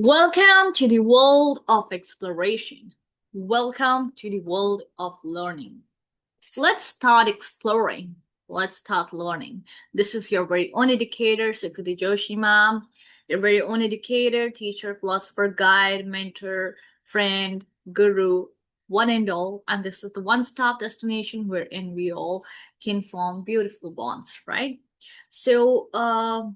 Welcome to the world of exploration. Welcome to the world of learning. Let's start exploring. Let's start learning. This is your very own educator, Sukriti Joshi, ma'am. Your very own educator, teacher, philosopher, guide, mentor, friend, guru, one and all. And this is the one-stop destination wherein we all can form beautiful bonds, right? So,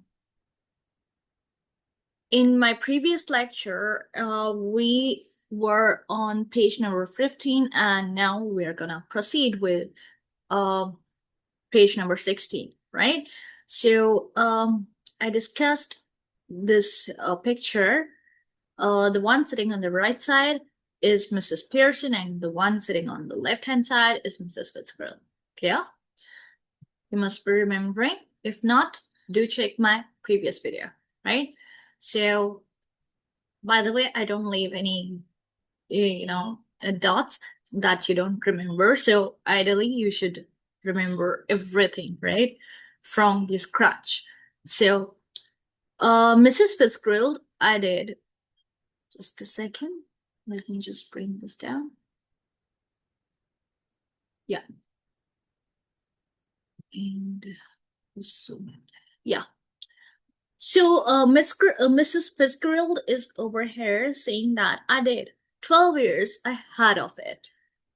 in my previous lecture, we were on page number 15, and now we're gonna proceed with uh, page number 16, right? So I discussed this picture. The one sitting on the right side is Mrs. Pearson, and the one sitting on the left-hand side is Mrs. Fitzgerald. Clear? You must be remembering. If not, do check my previous video, right? So by the way, I don't leave any, dots that you don't remember. So ideally, you should remember everything, right? From the scratch. So, Mrs. Fitzgerald, I did. Just a second. Let me just bring this down. Yeah. And zoom in. Yeah. So, Mrs. Fitzgerald is over here saying that I did 12 years ahead of it,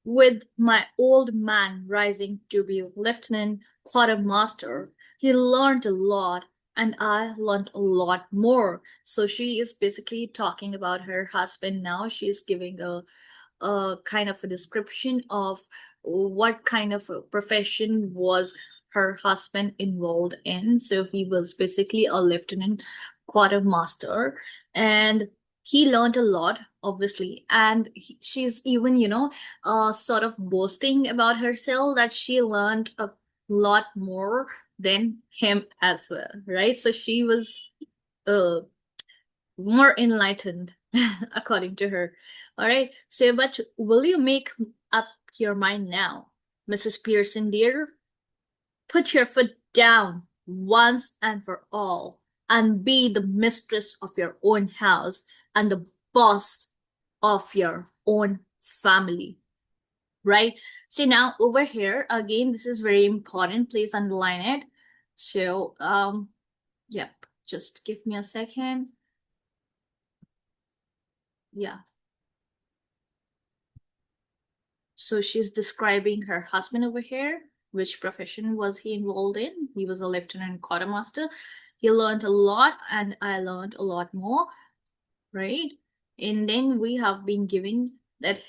with my old man rising to be lieutenant quartermaster. He learned a lot, and I learned a lot more. So she is basically talking about her husband now. She's giving a kind of a description of what kind of a profession was her husband involved in. So he was basically a lieutenant quartermaster, and he learned a lot, obviously. And she's even, sort of boasting about herself that she learned a lot more than him as well, right? So she was uh more enlightened, according to her. All right. So, but will you make up your mind now, Mrs. Pearson, dear? Put your foot down once and for all, and be the mistress of your own house and the boss of your own family. Right? So now over here, again, this is very important. Please underline it. So, yep, just give me a second. Yeah. So she's describing her husband over here. Which profession was he involved in? He was a lieutenant quartermaster. He learned a lot, and I learned a lot more, right? And then we have been giving that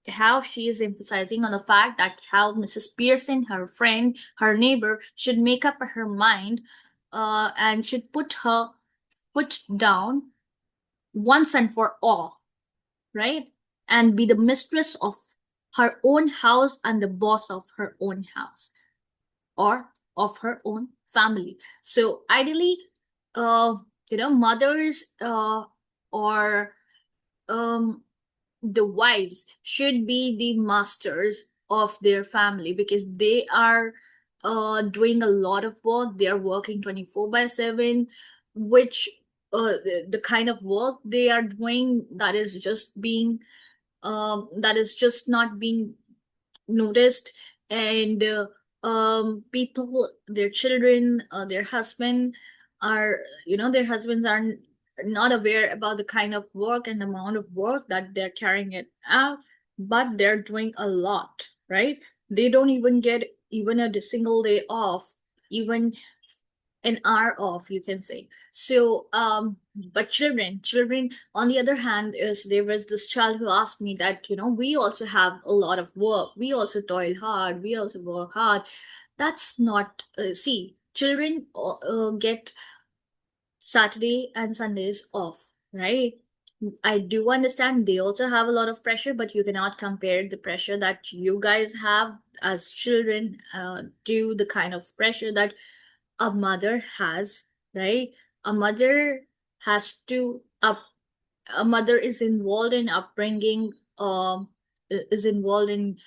how she is emphasizing on the fact that how Mrs. Pearson, her friend, her neighbor, should make up her mind, and should put her foot down once and for all, right? And be the mistress of her own house and the boss of her own house or of her own family. So ideally, uh, mothers or um, the wives should be the masters of their family, because they are doing a lot of work. They are working 24 by 7, which the kind of work they are doing, that is just not being noticed. And people, their children, their husband are, their husbands are not aware about the kind of work and amount of work that they're carrying it out, but they're doing a lot, right? They don't even get even a single day off, even an hour off, you can say. So but children on the other hand, is there was this child who asked me that, we also have a lot of work, we also toil hard, we also work hard. That's not, see, children get Saturday and Sundays off, right? I do understand they also have a lot of pressure, but you cannot compare the pressure that you guys have as children to the kind of pressure that a mother has, right? A mother has to up. A mother is involved in upbringing. Is involved in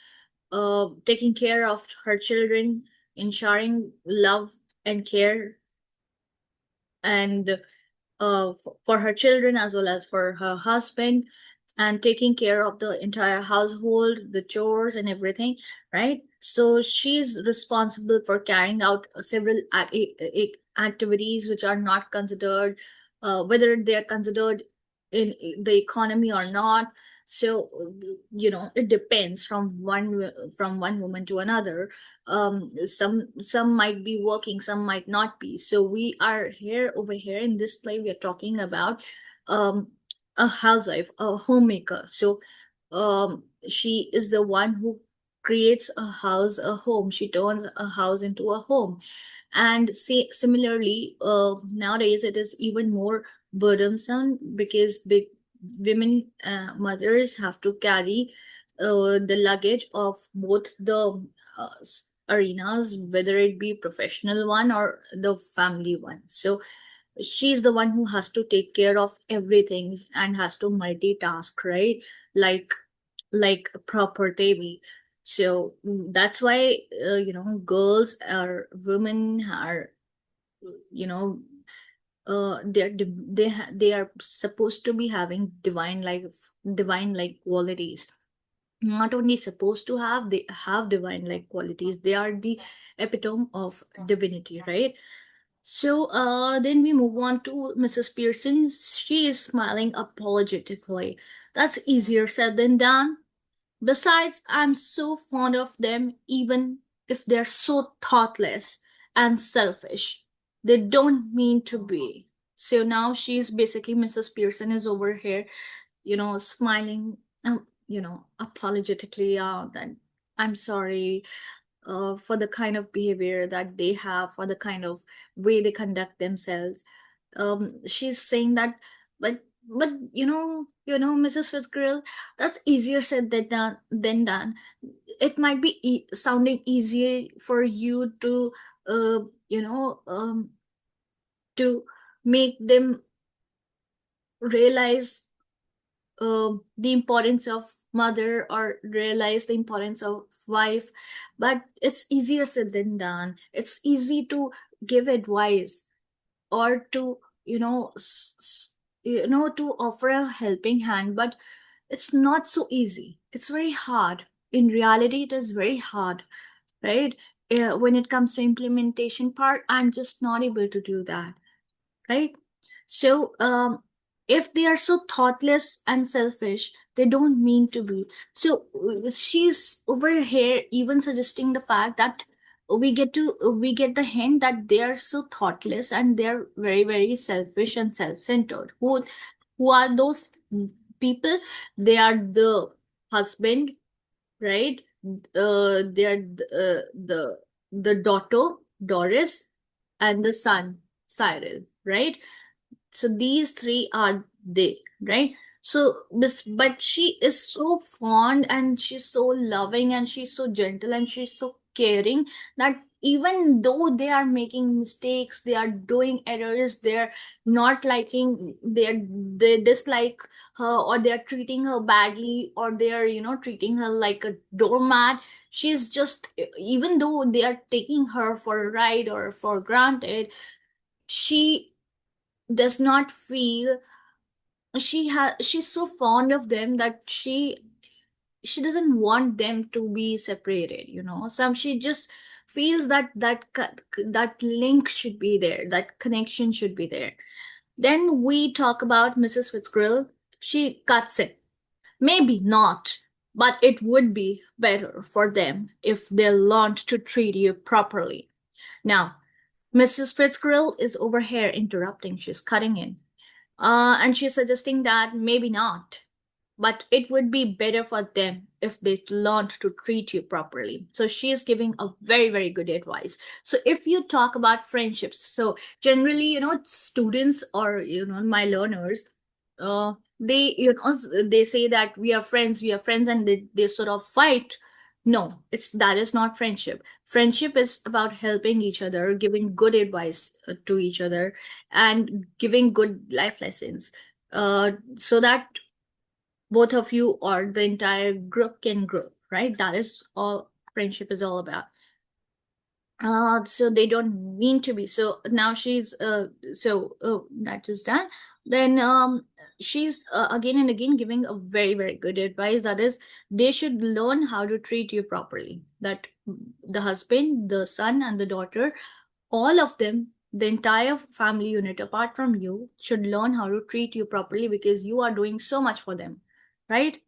taking care of her children, ensuring love and care, and for her children as well as for her husband, and taking care of the entire household, the chores and everything, right? So she's responsible for carrying out several activities which are not considered, whether they are considered in the economy or not. So it depends from one woman to another. Some might be working, some might not be. So we are here, over here in this play, we are talking about um a housewife, a homemaker. So she is the one who creates a house, a home. She turns a house into a home. And see, similarly, nowadays it is even more burdensome because big women, mothers, have to carry the luggage of both the arenas, whether it be professional one or the family one. So she's the one who has to take care of everything and has to multitask, right? like like a proper devi. So that's why girls or women are, you know they are supposed to be having divine like qualities. Not only supposed to have, they have divine like qualities. They are the epitome of divinity, right? So then we move on to Mrs. Pearson. She is smiling apologetically. That's easier said than done. Besides, I'm so fond of them, even if they're so thoughtless and selfish. They don't mean to be. So now she's basically, Mrs. Pearson is over here, smiling, apologetically. That I'm sorry for the kind of behavior that they have, for the kind of way they conduct themselves. She's saying that, but Mrs. Fitzgerald, that's easier said than done. It might be sounding easier for you to, uh, you know, to make them realize the importance of mother, or realize the importance of wife, but it's easier said than done. It's easy to give advice, or to to offer a helping hand, but it's not so easy. It's very hard. In reality, it is very hard, right? When it comes to implementation part, I'm just not able to do that, right? So, if they are so thoughtless and selfish, they don't mean to be. So, she's over here even suggesting the fact that we get the hint that they are so thoughtless and they're very, very selfish and self-centered. Who are those people? They are the husband, right? They are the daughter Doris, and the son Cyril, right? So these three are they, right? So but she is so fond and she's so loving and she's so gentle and she's so caring that even though they are making mistakes, they are doing errors, they're not liking, they dislike her, or they're treating her badly, or they're treating her like a doormat. She's just, even though they are taking her for a ride or for granted, she does not feel, she's so fond of them that she doesn't want them to be separated. Some, she just feels that that link should be there, that connection should be there. Then we talk about Mrs. Fitzgerald. She cuts it. Maybe not, but it would be better for them if they learned to treat you properly. Now, Mrs. Fitzgerald is over here interrupting. She's cutting in. And she's suggesting that maybe not, but it would be better for them if they learned to treat you properly. So she is giving a very, very good advice. So if you talk about friendships, so generally, students, or my learners, they they say that we are friends, and they sort of fight. No, that is not friendship. Friendship is about helping each other, giving good advice to each other, and giving good life lessons, so that both of you or the entire group can grow, right? That is all friendship is all about. So they don't mean to be. So now she's that is done. Then she's again and again giving a very very good advice, that is they should learn how to treat you properly. That the husband, the son, and the daughter, all of them, the entire family unit apart from you, should learn how to treat you properly because you are doing so much for them, right?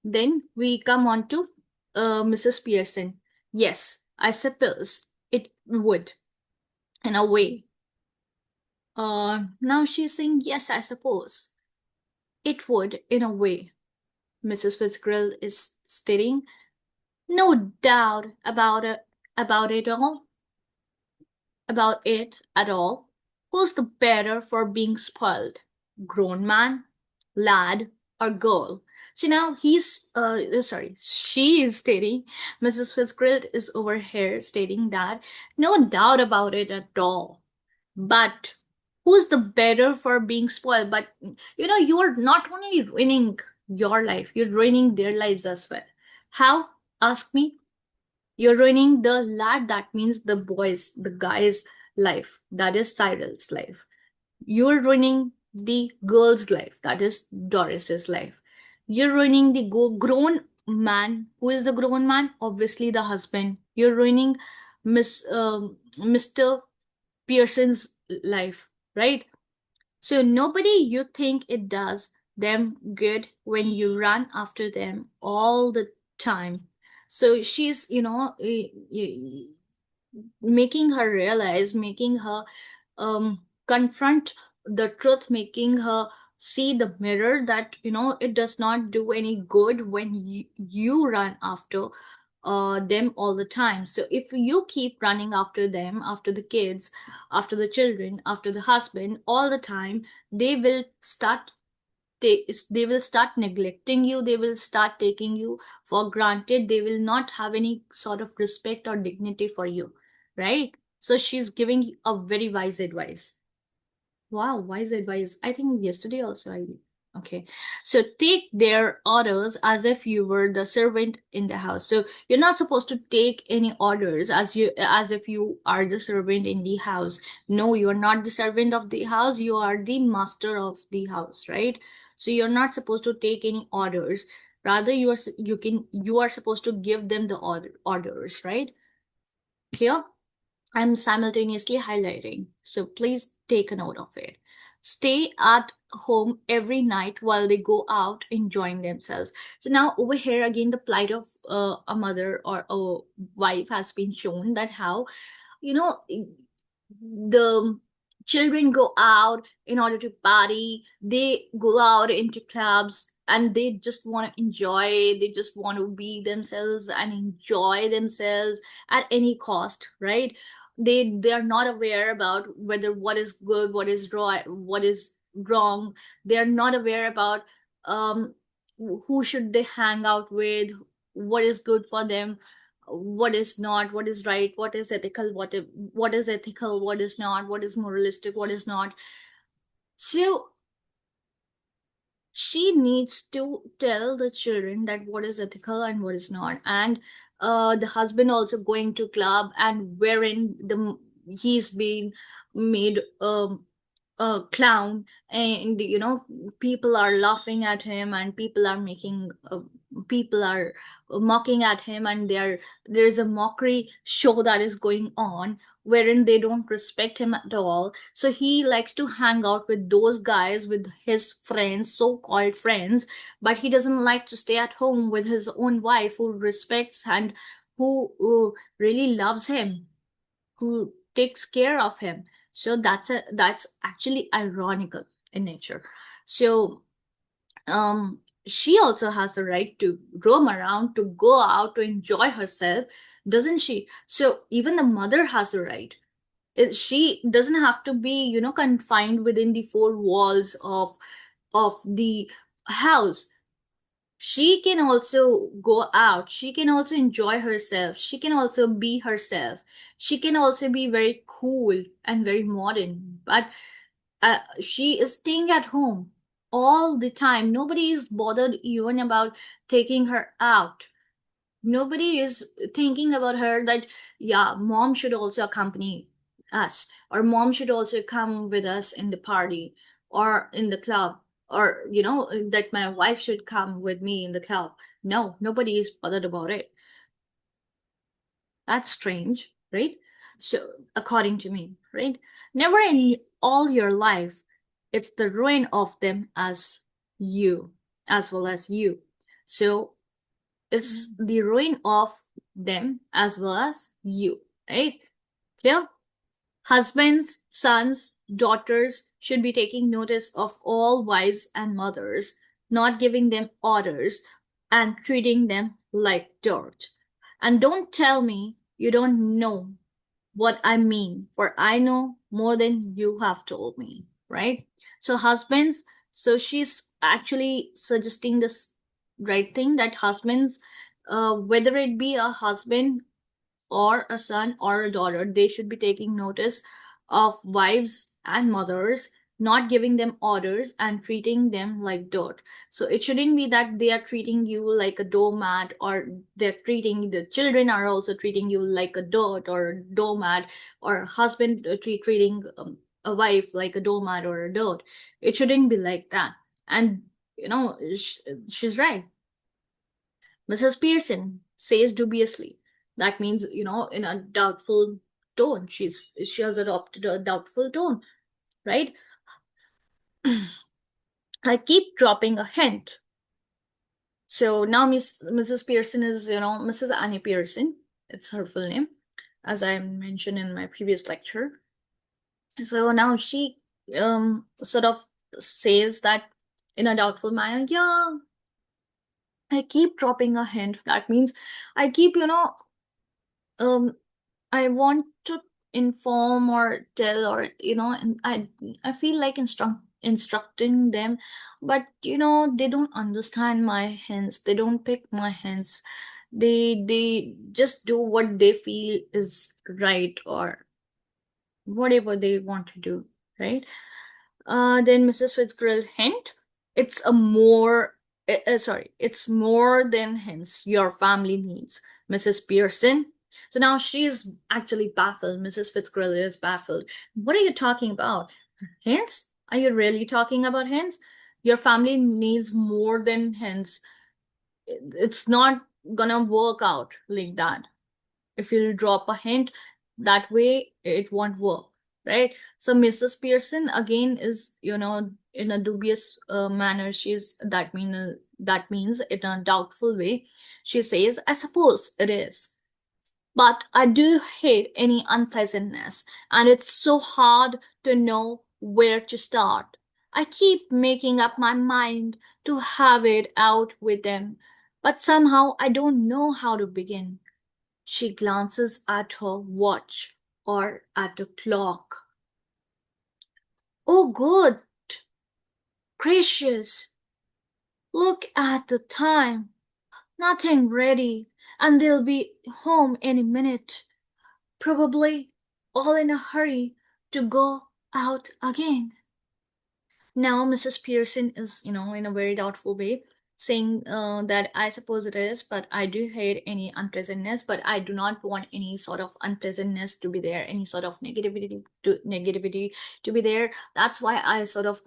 Then we come on to Mrs. Pearson. Yes, I suppose it would, in a way. Now she's saying, yes, I suppose it would, in a way. Mrs. Fitzgerald is stating, no doubt about it all, about it at all. Who's the better for being spoiled? Grown man, lad, or girl? So now she is stating, Mrs. Fitzgerald is over here stating that no doubt about it at all. But who's the better for being spoiled? But you're not only ruining your life, you're ruining their lives as well. How? Ask me. You're ruining the lad, that means the guy's life, that is Cyril's life. You're ruining the girl's life, that is Doris's life. You're ruining the grown man. Who is the grown man? Obviously, the husband. You're ruining Mr. Pearson's life, right? So nobody you think it does them good when you run after them all the time. So she's, making her realize, making her confront the truth, making her see the mirror that it does not do any good when you run after them all the time. So if you keep running after them, after the kids, after the children, after the husband all the time, they will start they will start neglecting you, they will start taking you for granted, they will not have any sort of respect or dignity for you, right? So she's giving a very wise advice. Wow, wise advice. I think yesterday also I did. Okay. So take their orders as if you were the servant in the house. So you're not supposed to take any orders as if you are the servant in the house. No, you are not the servant of the house, you are the master of the house, right? So you're not supposed to take any orders. Rather you are supposed to give them the orders, right? Clear? I'm simultaneously highlighting, so please take a note of it. Stay at home every night while they go out enjoying themselves. So now over here again, the plight of a mother or a wife has been shown, that how you know the children go out in order to party, they go out into clubs and they just want to enjoy, they just want to be themselves and enjoy themselves at any cost, right? They are not aware about whether what is good, what is right, what is wrong. They are not aware about um who should they hang out with, what is good for them, what is not, what is right, what is ethical, what is ethical, what is not, what is moralistic, what is not. So she needs to tell the children that what is ethical and what is not. And the husband also going to club and wherein he's been made a clown, and people are laughing at him and people are mocking at him, and there's a mockery show that is going on wherein they don't respect him at all. So he likes to hang out with those guys, with his friends, so-called friends, but he doesn't like to stay at home with his own wife who respects and who really loves him, who takes care of him. So that's actually ironical in nature. So she also has the right to roam around, to go out, to enjoy herself, doesn't she? So even the mother has the right. She doesn't have to be confined within the four walls of the house. She can also go out, she can also enjoy herself, she can also be herself, she can also be very cool and very modern. But she is staying at home all the time, nobody is bothered even about taking her out. Nobody is thinking about her that, yeah, mom should also accompany us, or mom should also come with us in the party or in the club, or, that my wife should come with me in the club. No, nobody is bothered about it. That's strange, right? So, according to me, right? Never in all your life, it's the ruin of them you, as well as you. So, it's the ruin of them as well as you, right? Clear? Husbands, sons, daughters should be taking notice of all wives and mothers, not giving them orders and treating them like dirt. And don't tell me you don't know what I mean, for I know more than you have told me, right? So, husbands, so she's actually suggesting this right thing, that husbands, whether it be a husband or a son or a daughter, they should be taking notice of wives and mothers, not giving them orders and treating them like dirt. So it shouldn't be that they are treating you like a doormat, or they're treating the children are also treating you like a dirt or a doormat, or husband treating a wife like a doormat or a dirt. It shouldn't be like that. And she's right. Mrs. Pearson says dubiously. That means, in a doubtful tone. She has adopted a doubtful tone, right? I keep dropping a hint. So now Mrs. Pearson is, Mrs. Annie Pearson. It's her full name, as I mentioned in my previous lecture. So now she sort of says that in a doubtful manner, yeah, I keep dropping a hint. That means I keep, um I want to inform or tell, or and I feel like instructing them, but they don't understand my hints. They don't pick my hints. They just do what they feel is right, or whatever they want to do, right? Then Mrs. Fitzgerald hint. It's a more sorry, it's more than hints your family needs, Mrs. Pearson. So now she's actually baffled. Mrs. Fitzgerald is baffled. What are you talking about? Hints? Are you really talking about hints? Your family needs more than hints. It's not gonna work out like that. If you drop a hint that way, it won't work, right? So Mrs. Pearson again is, in a dubious manner. That means in a doubtful way, she says, I suppose it is, but I do hate any unpleasantness, and it's so hard to know where to start. I keep making up my mind to have it out with them, but somehow I don't know how to begin. She glances at her watch, or at the clock. Oh, good gracious! Look at the time. Nothing ready, and they'll be home any minute. Probably all in a hurry to go out again. Now Mrs. Pearson is, in a very doubtful way, saying that I suppose it is, but I do hate any unpleasantness, but I do not want any sort of unpleasantness to be there, any sort of negativity to be there. That's why I sort of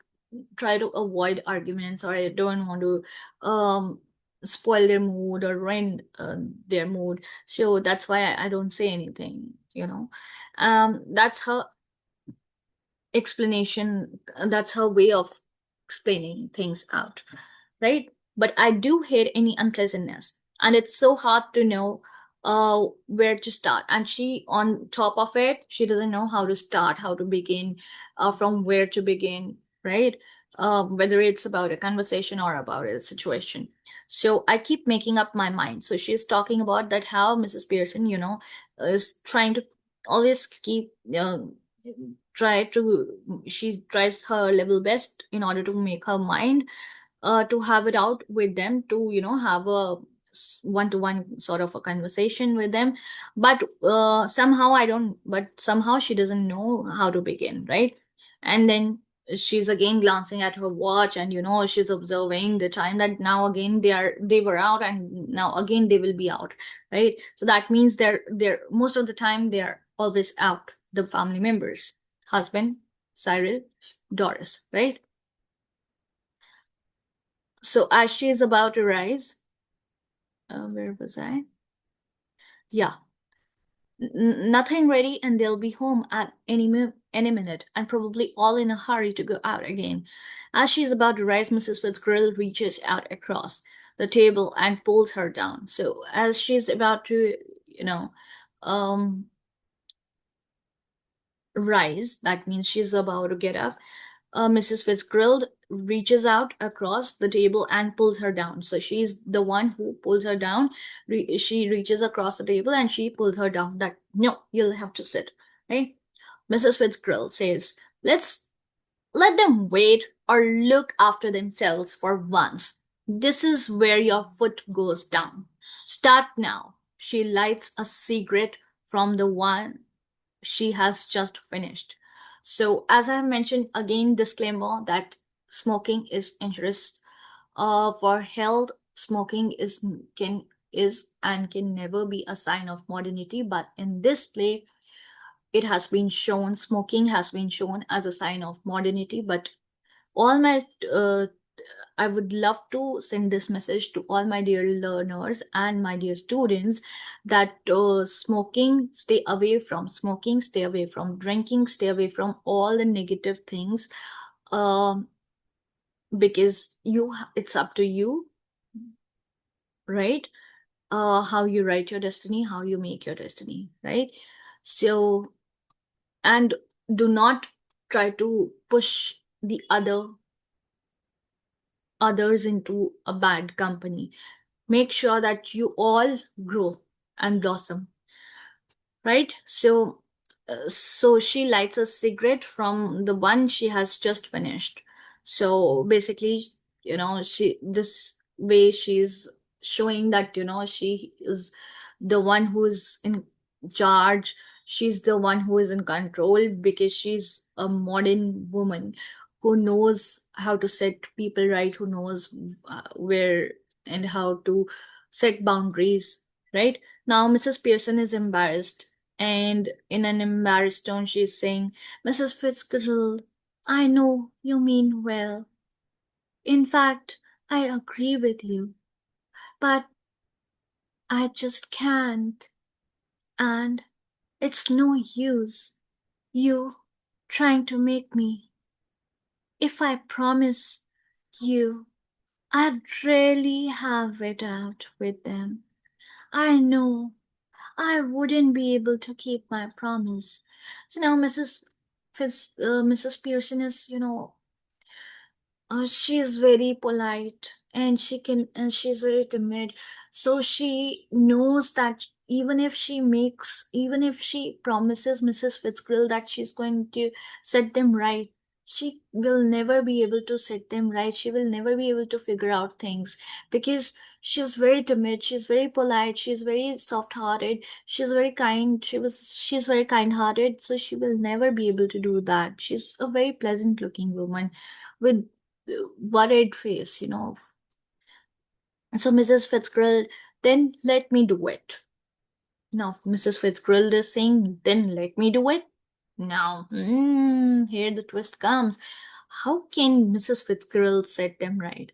try to avoid arguments, or I don't want to spoil their mood or ruin their mood. So that's why I don't say anything. That's how explanation that's her way of explaining things out, right? But I do hate any unpleasantness, and it's so hard to know where to start. And she, on top of it, she doesn't know how to start, how to begin, from where to begin, right? Whether it's about a conversation or about a situation. So I keep making up my mind. So she's talking about that, how Mrs. Pearson, is trying to always keep try to she tries her level best in order to make her mind, to have it out with them, to have a one-to-one sort of a conversation with them. But somehow she doesn't know how to begin, right? And then she's again glancing at her watch, and she's observing the time that now again they were out, and now again they will be out, right? So that means they're most of the time they're always out, the family members, husband, Cyril, Doris, right? So as she is about to rise, where was I? Yeah. Nothing ready, and they'll be home at any minute, and probably all in a hurry to go out again. As she's about to rise, Mrs. Fitzgerald reaches out across the table and pulls her down. So as she's about to, um, rise, that means she's about to get up. Mrs. Fitzgerald reaches out across the table and pulls her down. So she's the one who pulls her down. She reaches across the table and she pulls her down. That no, you'll have to sit. Right? Mrs. Fitzgerald says, "Let's let them wait or look after themselves for once. This is where your foot goes down. Start now." She lights a cigarette from the one she has just finished. So, as I have mentioned, again, disclaimer that smoking is injurious for health. Smoking is and can never be a sign of modernity. But in this play, it has been shown, smoking has been shown as a sign of modernity. But all my I would love to send this message to all my dear learners and my dear students that stay away from smoking, stay away from drinking, stay away from all the negative things, um, because it's up to you, right? How you write your destiny, how you make your destiny, right? So, and do not try to push the others into a bad company. Make sure that you all grow and blossom, right? So she lights a cigarette from the one she has just finished. So basically, she this way she's showing that she is the one who's in charge. She's the one who is in control because she's a modern woman who knows how to set people right, who knows where and how to set boundaries, right? Now Mrs. Pearson is embarrassed, and in an embarrassed tone, she is saying, "Mrs. Fitzgerald, I know you mean well. In fact, I agree with you, but I just can't, and it's no use you trying to make me. If I promise you, I'd really have it out with them. I know I wouldn't be able to keep my promise." So now Mrs. Pearson is, she is very polite, and she's very timid. So she knows that even if she promises Mrs. Fitzgerald that she's going to set them right, she will never be able to set them right. She will never be able to figure out things because she's very timid, she's very polite, she's very soft hearted, she's very kind. She's very kind hearted, so she will never be able to do that. She's a very pleasant looking woman with worried face, So Mrs. Fitzgerald, then let me do it. Now Mrs. Fitzgerald is saying, then let me do it. Now, here the twist comes. How can Mrs. Fitzgerald set them right?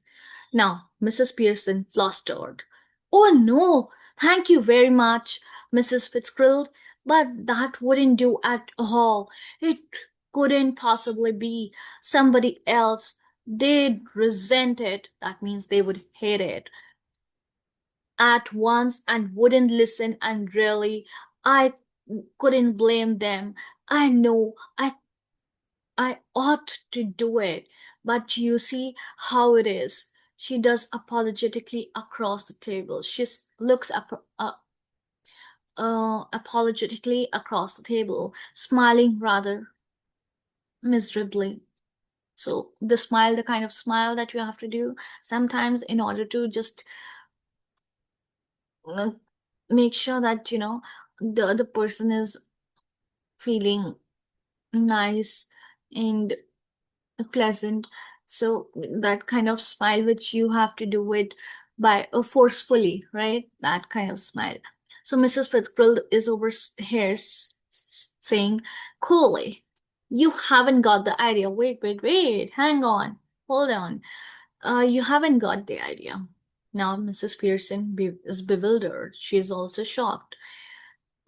Now, Mrs. Pearson flustered. "Oh no, thank you very much, Mrs. Fitzgerald, but that wouldn't do at all. It couldn't possibly be. Somebody else. They'd resent it. That means they would hate it at once and wouldn't listen, and really, I couldn't blame them. I know I ought to do it, but you see how it is." She does apologetically across the table. She looks apologetically across the table, smiling rather miserably. So the smile, the kind of smile that you have to do sometimes in order to just uh, make sure that the other person is feeling nice, and pleasant. So that kind of smile which you have to do it by forcefully, right? That kind of smile. So Mrs. Fitzgerald is over here saying coolly, "You haven't got the idea. Wait, wait, wait. Hang on. Hold on. You haven't got the idea." Now Mrs. Pearson is bewildered. She is also shocked.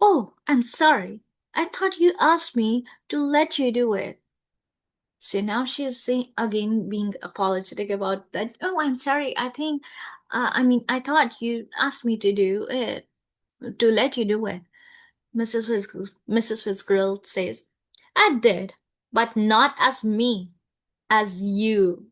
"Oh, I'm sorry. I thought you asked me to let you do it." So now she's saying again, being apologetic about that. "Oh, I'm sorry. I thought you asked me to do it, to let you do it." Mrs. Fitzgerald says, "I did, but not as me, as you,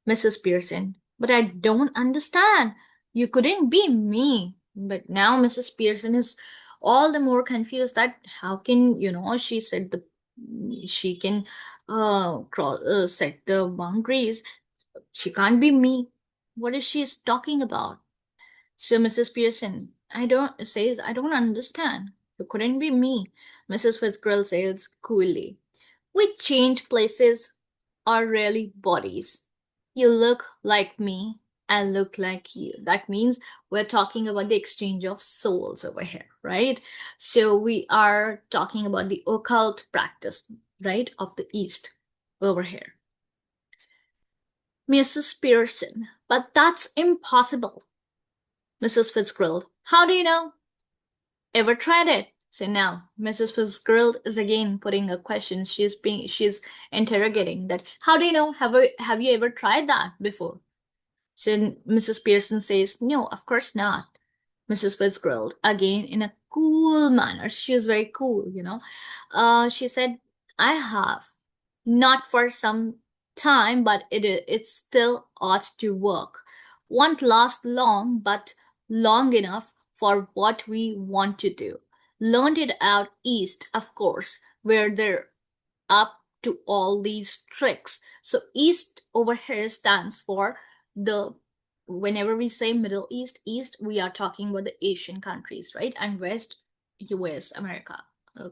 Mrs. Pearson. But I don't understand. You couldn't be me." But now Mrs. Pearson is all the more confused that how can, she said she can set the boundaries. She can't be me. What is she talking about? So Mrs. Pearson, I don't understand. You couldn't be me. Mrs. Fitzgerald says coolly, "We change places are really bodies. You look like me, I look like you." That means we're talking about the exchange of souls over here, right? So we are talking about the occult practice, right, of the East over here. Mrs. Pearson, "But that's impossible." Mrs. Fitzgerald, "How do you know? Ever tried it?" So now Mrs. Fitzgerald is again putting a question. She's interrogating that. How do you know? Have you ever tried that before? So Mrs. Pearson says, "No, of course not." Mrs. Fitzgerald, again in a cool manner, she was very cool, she said, "I have. Not for some time, but it still ought to work. Won't last long, but long enough for what we want to do. Learned it out east, of course, where they're up to all these tricks." So East over here stands for the, whenever we say Middle East, East, we are talking about the Asian countries, right? And West, US, America,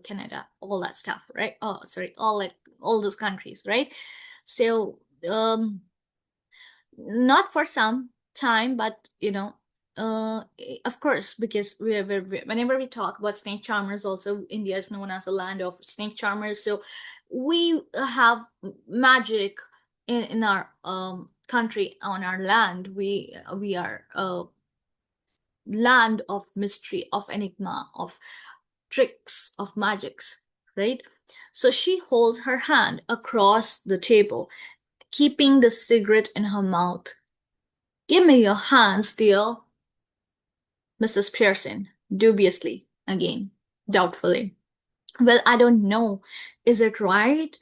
Canada, all that stuff, right? Oh, sorry, all those countries, right? So not for some time, but of course, because whenever we talk about snake charmers, also India is known as a land of snake charmers. So we have magic in our country, on our land. We are a land of mystery, of enigma, of tricks, of magics, right? So she holds her hand across the table, keeping the cigarette in her mouth. "Give me your hands, dear." Mrs. Pearson, dubiously, again, doubtfully. "Well, I don't know. Is it right?"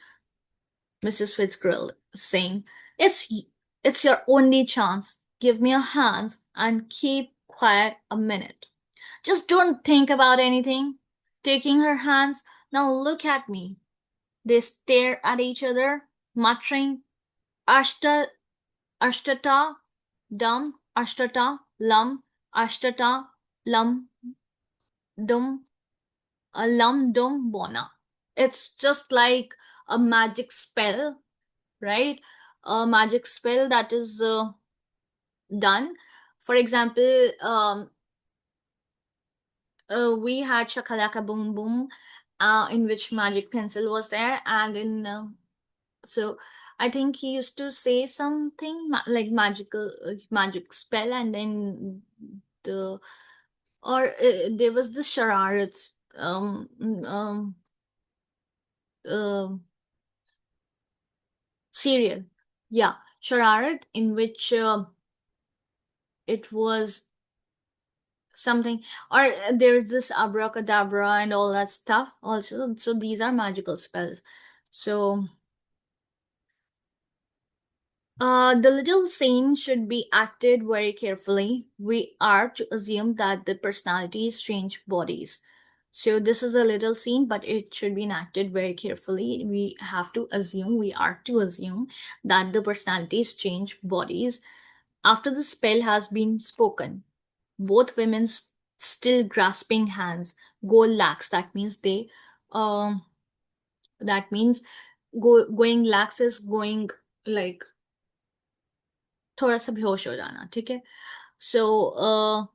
Mrs. Fitzgerald saying, It's your only chance. Give me your hands and keep quiet a minute. Just don't think about anything." Taking her hands, "Now look at me." They stare at each other, muttering, Ashta, Ashtata, Dum, Ashtata, Lum, Ashtata, Lum, Dum, Lum, Dum, Bona. It's just like a magic spell, right? A magic spell that is done. For example, we had Shakalaka Boom Boom, in which magic pencil was there, and in so I think he used to say something like magical magic spell, and then the or there was the charades, um um serial, yeah, charade, in which it was something, or there's this abracadabra and all that stuff also. So these are magical spells. So the little scene should be acted very carefully. We are to assume that the personalities change bodies. So this is a little scene, but it should be enacted very carefully. We have to assume, we are to assume that the personalities change bodies after the spell has been spoken. Both women's still grasping hands go lax. That means they, um, that means going lax is going like थोड़ा सा बेहोश हो जाना, ठीक है? So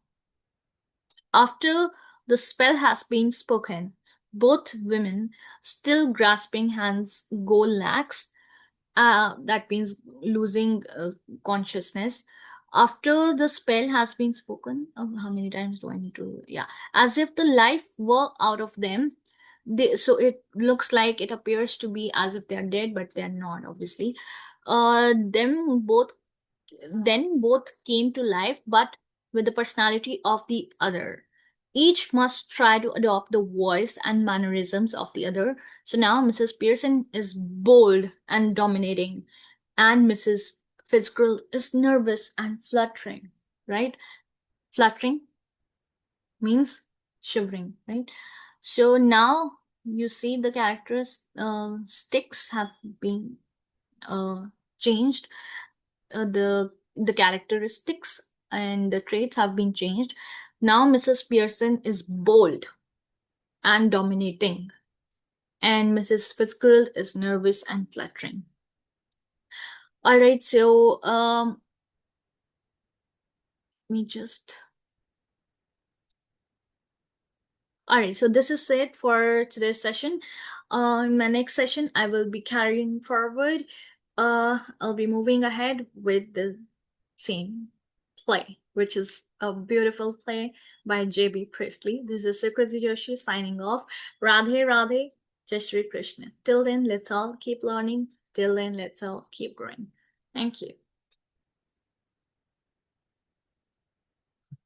after the spell has been spoken, both women, still grasping hands, go lax. That means losing consciousness. After the spell has been spoken, how many times do I need to? Yeah, as if the life were out of them. So it looks like, it appears to be as if they're dead, but they're not, obviously. Them both Then both came to life, but with the personality of the other. Each must try to adopt the voice and mannerisms of the other. So now Mrs. Pearson is bold and dominating, and Mrs. Fitzgerald is nervous and fluttering, right? Fluttering means shivering, right? So now you see the characters sticks have been changed. The characteristics and the traits have been changed. Now Mrs. Pearson is bold and dominating, and Mrs. Fitzgerald is nervous and fluttering. All right, so let me just. All right, so this is it for today's session. In my next session, I will be carrying forward. I'll be moving ahead with the same play, which is a beautiful play by J.B. Priestley. This is Sukriti Joshi signing off. Radhe Radhe, Jai Shri Krishna. Till then, let's all keep learning. Till then, let's all keep growing. Thank you.